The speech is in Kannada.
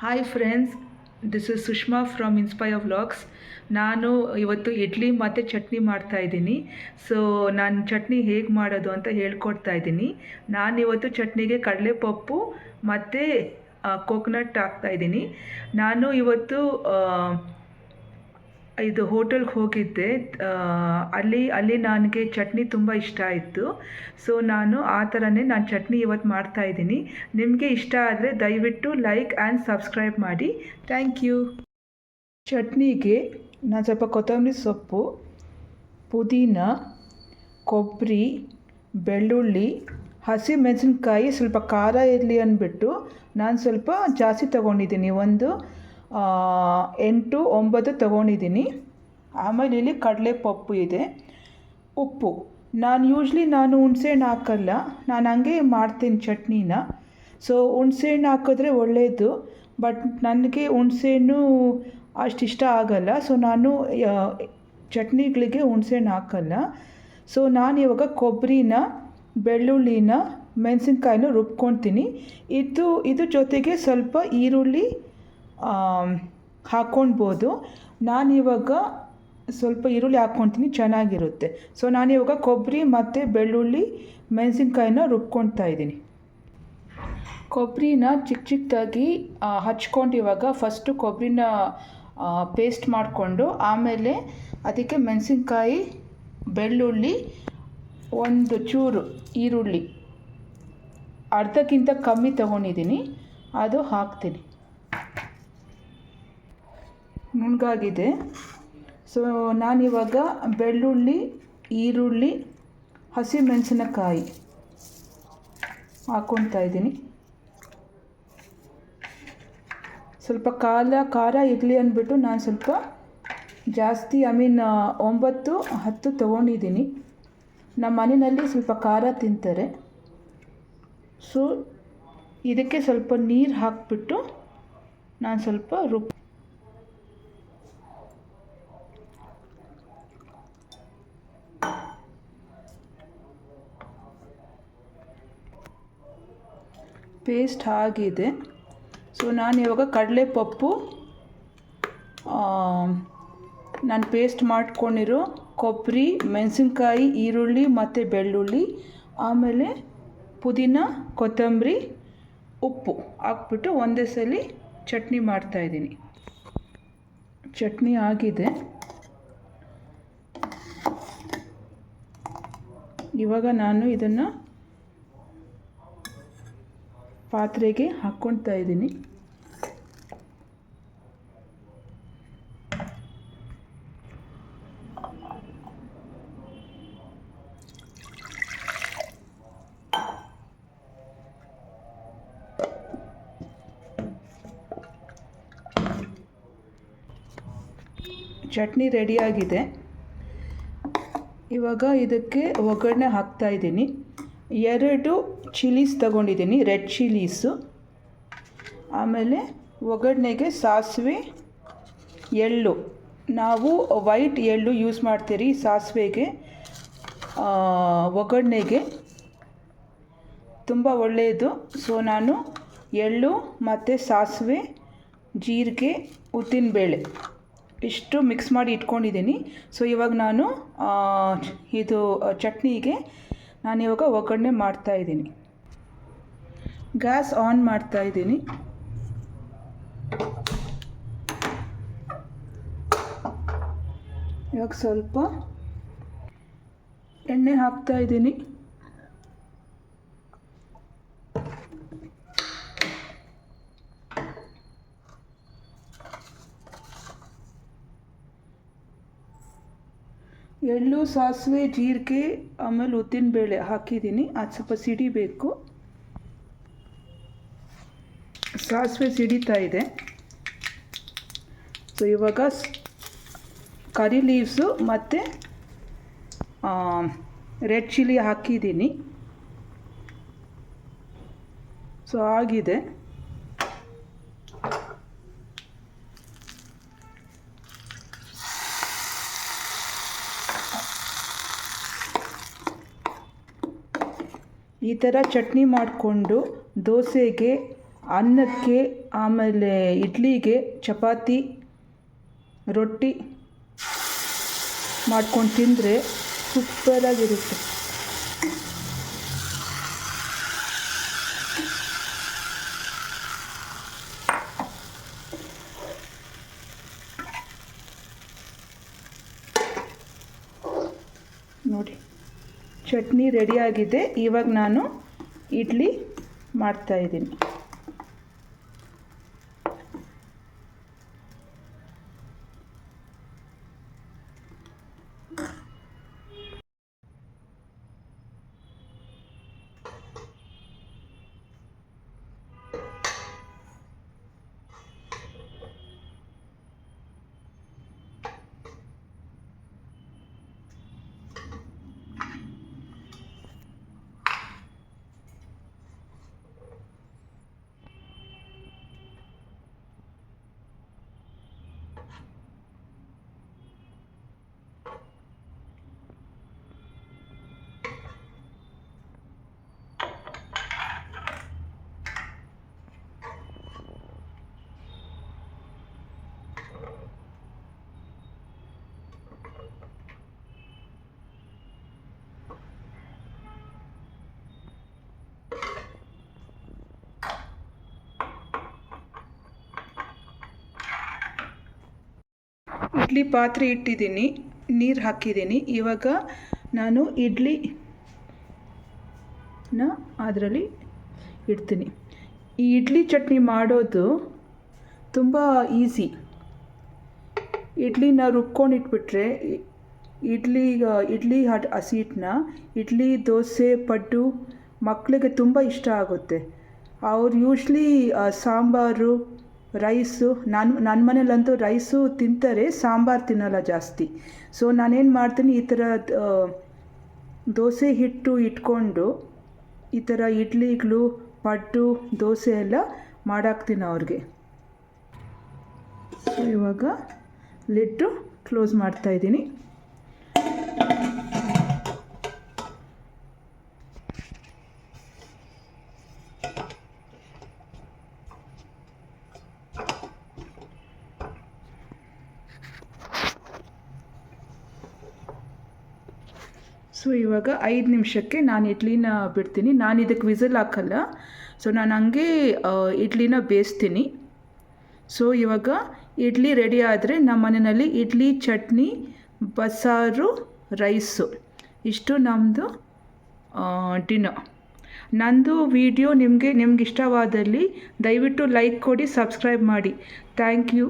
Hi friends, this is Sushma from inspire vlogs. ನಾನು ಇವತ್ತು ಇಡ್ಲಿ ಮತ್ತು ಚಟ್ನಿ ಮಾಡ್ತಾಯಿದ್ದೀನಿ. ಸೊ ನಾನು ಚಟ್ನಿ ಹೇಗೆ ಮಾಡೋದು ಅಂತ ಹೇಳ್ಕೊಡ್ತಾ ಇದ್ದೀನಿ. ನಾನಿವತ್ತು ಚಟ್ನಿಗೆ ಕಡಲೆಪಪ್ಪು ಮತ್ತು ಕೋಕೋನಟ್ ಹಾಕ್ತಾಯಿದ್ದೀನಿ. ನಾನು ಇವತ್ತು ಇದು ಹೋಟೆಲ್ಗೆ ಹೋಗಿದ್ದೆ. ಅಲ್ಲಿ ನನಗೆ ಚಟ್ನಿ ತುಂಬ ಇಷ್ಟ ಆಯಿತು. ಸೊ ನಾನು ಆ ಥರನೇ ಚಟ್ನಿ ಇವತ್ತು ಮಾಡ್ತಾಯಿದ್ದೀನಿ. ನಿಮಗೆ ಇಷ್ಟ ಆದರೆ ದಯವಿಟ್ಟು ಲೈಕ್ ಆ್ಯಂಡ್ ಸಬ್ಸ್ಕ್ರೈಬ್ ಮಾಡಿ. Thank you. ಚಟ್ನಿಗೆ ನಾನು ಸ್ವಲ್ಪ ಕೊತ್ತಂಬರಿ ಸೊಪ್ಪು, ಪುದೀನ, ಕೊಬ್ಬರಿ, ಬೆಳ್ಳುಳ್ಳಿ, ಹಸಿಮೆಣಸಿನ್ಕಾಯಿ, ಸ್ವಲ್ಪ ಖಾರ ಇರಲಿ ಅಂದ್ಬಿಟ್ಟು ನಾನು ಸ್ವಲ್ಪ ಜಾಸ್ತಿ ತೊಗೊಂಡಿದ್ದೀನಿ. ಒಂದು 8-9 ತೊಗೊಂಡಿದ್ದೀನಿ. ಆಮೇಲೆ ಇಲ್ಲಿ ಕಡಲೆಪಪ್ಪು ಇದೆ, ಉಪ್ಪು. ನಾನು ಹುಣಸೆಹಣ್ಣು ಹಾಕಲ್ಲ, ನಾನು ಹಂಗೆ ಮಾಡ್ತೀನಿ ಚಟ್ನಿನ. ಸೊ ಹುಣಸೆಹಣ್ಣು ಹಾಕಿದ್ರೆ ಒಳ್ಳೆಯದು, ಬಟ್ ನನಗೆ ಹುಣಸೆಹಣ್ಣು ಅಷ್ಟು ಇಷ್ಟ ಆಗಲ್ಲ. ಸೊ ನಾನು ಚಟ್ನಿಗಳಿಗೆ ಹುಣಸೆಹಣ್ಣು ಹಾಕಲ್ಲ. ಸೊ ನಾನು ಇವಾಗ ಕೊಬ್ಬರಿನ, ಬೆಳ್ಳುಳ್ಳಿನ, ಮೆಣಸಿನ್ಕಾಯಿನ ರುಬ್ಕೊಳ್ತೀನಿ. ಇದು ಜೊತೆಗೆ ಸ್ವಲ್ಪ ಈರುಳ್ಳಿ ಹಾಕ್ಕೊಳ್ಬೋದು. ನಾನಿವಾಗ ಸ್ವಲ್ಪ ಈರುಳ್ಳಿ ಹಾಕ್ಕೊಳ್ತೀನಿ, ಚೆನ್ನಾಗಿರುತ್ತೆ. ಸೊ ನಾನಿವಾಗ ಕೊಬ್ಬರಿ ಮತ್ತು ಬೆಳ್ಳುಳ್ಳಿ, ಮೆಣಸಿನ್ಕಾಯಿನ ರುಬ್ಕೊಳ್ತಾ ಇದ್ದೀನಿ. ಕೊಬ್ಬರಿನ ಚಿಕ್ಕದಾಗಿ ಹಚ್ಕೊಂಡು ಇವಾಗ ಫಸ್ಟು ಕೊಬ್ಬರಿನ ಪೇಸ್ಟ್ ಮಾಡಿಕೊಂಡು, ಆಮೇಲೆ ಅದಕ್ಕೆ ಮೆಣಸಿನ್ಕಾಯಿ, ಬೆಳ್ಳುಳ್ಳಿ, ಒಂದು ಚೂರು ಈರುಳ್ಳಿ, ಅರ್ಧಕ್ಕಿಂತ ಕಮ್ಮಿ ತೊಗೊಂಡಿದ್ದೀನಿ, ಅದು ಹಾಕ್ತೀನಿ. ನುಣ್ಣಗಾಗಿದೆ. ಸೊ ನಾನಿವಾಗ ಬೆಳ್ಳುಳ್ಳಿ, ಈರುಳ್ಳಿ, ಹಸಿಮೆಣಸಿನಕಾಯಿ ಹಾಕ್ಕೊಳ್ತಾ ಇದ್ದೀನಿ. ಸ್ವಲ್ಪ ಖಾರ ಇರಲಿ ಅಂದ್ಬಿಟ್ಟು ನಾನು ಸ್ವಲ್ಪ ಜಾಸ್ತಿ 9-10 ತೊಗೊಂಡಿದ್ದೀನಿ. ನಮ್ಮ ಮನೆಯಲ್ಲಿ ಸ್ವಲ್ಪ ಖಾರ ತಿಂತಾರೆ. ಸೊ ಇದಕ್ಕೆ ಸ್ವಲ್ಪ ನೀರು ಹಾಕಿಬಿಟ್ಟು ನಾನು ಸ್ವಲ್ಪ ಪೇಸ್ಟ್ ಆಗಿದೆ. ಸೊ ನಾನು ಇವಾಗ ಕಡಲೆಪಪ್ಪು, ನಾನು ಪೇಸ್ಟ್ ಮಾಡ್ಕೊಂಡಿರೋ ಕೊಬ್ಬರಿ, ಮೆಣಸಿನ್ಕಾಯಿ, ಈರುಳ್ಳಿ ಮತ್ತು ಬೆಳ್ಳುಳ್ಳಿ, ಆಮೇಲೆ ಪುದೀನ, ಕೊತ್ತಂಬರಿ, ಉಪ್ಪು ಹಾಕ್ಬಿಟ್ಟು ಒಂದೇ ಸಲ ಚಟ್ನಿ ಮಾಡ್ತಾಯಿದ್ದೀನಿ. ಚಟ್ನಿ ಆಗಿದೆ. ಇವಾಗ ನಾನು ಇದನ್ನು ಪಾತ್ರೆಗೆ ಹಾಕ್ಕೊಳ್ತಾ ಇದ್ದೀನಿ. ಚಟ್ನಿ ರೆಡಿಯಾಗಿದೆ. ಇವಾಗ ಇದಕ್ಕೆ ಒಗ್ಗರಣೆ ಹಾಕ್ತಾಯಿದ್ದೀನಿ. 2 ಚಿಲ್ಲೀಸ್ ತಗೊಂಡಿದ್ದೀನಿ, ರೆಡ್ ಚಿಲ್ಲೀಸು. ಆಮೇಲೆ ಒಗ್ಗರಣೆಗೆ ಸಾಸಿವೆ, ಎಳ್ಳು. ನಾವು ವೈಟ್ ಎಳ್ಳು ಯೂಸ್ ಮಾಡ್ತೀರಿ ಸಾಸಿವೆಗೆ, ಒಗ್ಗರಣೆಗೆ ತುಂಬ ಒಳ್ಳೆಯದು. ಸೊ ನಾನು ಎಳ್ಳು ಮತ್ತು ಸಾಸಿವೆ, ಜೀರಿಗೆ, ಉದ್ದಿನಬೇಳೆ ಇಷ್ಟು ಮಿಕ್ಸ್ ಮಾಡಿ ಇಟ್ಕೊಂಡಿದ್ದೀನಿ. ಸೊ ಇವಾಗ ನಾನು ಇದು ಚಟ್ನಿಗೆ ನಾನಿವಾಗ ಒಗ್ಗರಣೆ ಮಾಡ್ತಾಯಿದ್ದೀನಿ. ಗ್ಯಾಸ್ ಆನ್ ಮಾಡ್ತಾಯಿದ್ದೀನಿ. ಇವಾಗ ಸ್ವಲ್ಪ ಎಣ್ಣೆ ಹಾಕ್ತಾಯಿದ್ದೀನಿ. ಎಳ್ಳು, ಸಾಸಿವೆ, ಜೀರಿಗೆ, ಆಮೇಲೆ ಉದ್ದಿನಬೇಳೆ ಹಾಕಿದ್ದೀನಿ. ಅದು ಸ್ವಲ್ಪ ಸಿಡಿಬೇಕು. ಸಾಸಿವೆ ಸಿಡಿತಾ ಇದೆ. ಸೊ ಇವಾಗ ಕರಿ ಲೀವ್ಸು ಮತ್ತು ರೆಡ್ ಚಿಲ್ಲಿ ಹಾಕಿದ್ದೀನಿ. ಸೊ ಆಗಿದೆ. ಈ ಥರ ಚಟ್ನಿ ಮಾಡಿಕೊಂಡು ದೋಸೆಗೆ ಅನ್ನಕ್ಕೆ, ಆಮೇಲೆ ಇಡ್ಲಿಗೆ, ಚಪಾತಿ, ರೊಟ್ಟಿ ಮಾಡ್ಕೊಂಡು ತಿಂದರೆ ಸೂಪರಾಗಿರುತ್ತೆ. ನೋಡಿ, ಚಟ್ನಿ ರೆಡಿಯಾಗಿದೆ. ಇವಾಗ ನಾನು ಇಡ್ಲಿ ಮಾಡ್ತಾಯಿದ್ದೀನಿ. ಇಡ್ಲಿ ಪಾತ್ರೆ ಇಟ್ಟಿದ್ದೀನಿ, ನೀರು ಹಾಕಿದ್ದೀನಿ. ಇವಾಗ ನಾನು ಇಡ್ಲಿನ ಅದರಲ್ಲಿ ಇಡ್ತೀನಿ. ಈ ಇಡ್ಲಿ ಚಟ್ನಿ ಮಾಡೋದು ತುಂಬ ಈಸಿ. ಇಡ್ಲಿನ ರುಬ್ಕೊಂಡು ಇಟ್ಬಿಟ್ರೆ ಇಡ್ಲಿ ಹಸಿಟ್ಟನ್ನ ಇಡ್ಲಿ, ದೋಸೆ, ಪಡ್ಡು ಮಕ್ಕಳಿಗೆ ತುಂಬ ಇಷ್ಟ ಆಗುತ್ತೆ. ಅವ್ರು ಯೂಶ್ವಲಿ ಸಾಂಬಾರು, ರೈಸು, ನನ್ನ ಮನೇಲಂತೂ ರೈಸು ತಿಂತಾರೆ, ಸಾಂಬಾರು ತಿನ್ನೋಲ್ಲ ಜಾಸ್ತಿ. ಸೊ ನಾನೇನು ಮಾಡ್ತೀನಿ, ಈ ಥರ ದೋಸೆ ಹಿಟ್ಟು ಇಟ್ಕೊಂಡು ಈ ಥರ ಇಡ್ಲಿಗಳು, ಪಡ್ಡು, ದೋಸೆ ಎಲ್ಲ ಮಾಡಾಕ್ತೀನಿ ಅವ್ರಿಗೆ. ಸೊ ಇವಾಗ ಲಿಡ್ಡು ಕ್ಲೋಸ್ ಮಾಡ್ತಾಯಿದ್ದೀನಿ. ಸೊ ಇವಾಗ 5 ನಿಮಿಷಕ್ಕೆ ನಾನು ಇಡ್ಲಿನ ಬಿಡ್ತೀನಿ. ನಾನು ಇದಕ್ಕೆ ವಿಸಲ್ ಹಾಕಲ್ಲ. ಸೊ ನಾನು ಹಂಗೆ ಇಡ್ಲಿನ ಬೇಯಿಸ್ತೀನಿ. ಸೊ ಇವಾಗ ಇಡ್ಲಿ ರೆಡಿ ಆದರೆ ನಮ್ಮ ಮನೆಯಲ್ಲಿ ಇಡ್ಲಿ, ಚಟ್ನಿ, ಬಸ್ಸಾರು, ರೈಸು ಇಷ್ಟು ನಮ್ಮದು ಡಿನ್ನರ್. ನಂದು ವಿಡಿಯೋ ನಿಮಗೆ ಇಷ್ಟವಾದಲ್ಲಿ ದಯವಿಟ್ಟು ಲೈಕ್ ಕೊಡಿ, ಸಬ್ಸ್ಕ್ರೈಬ್ ಮಾಡಿ. Thank you.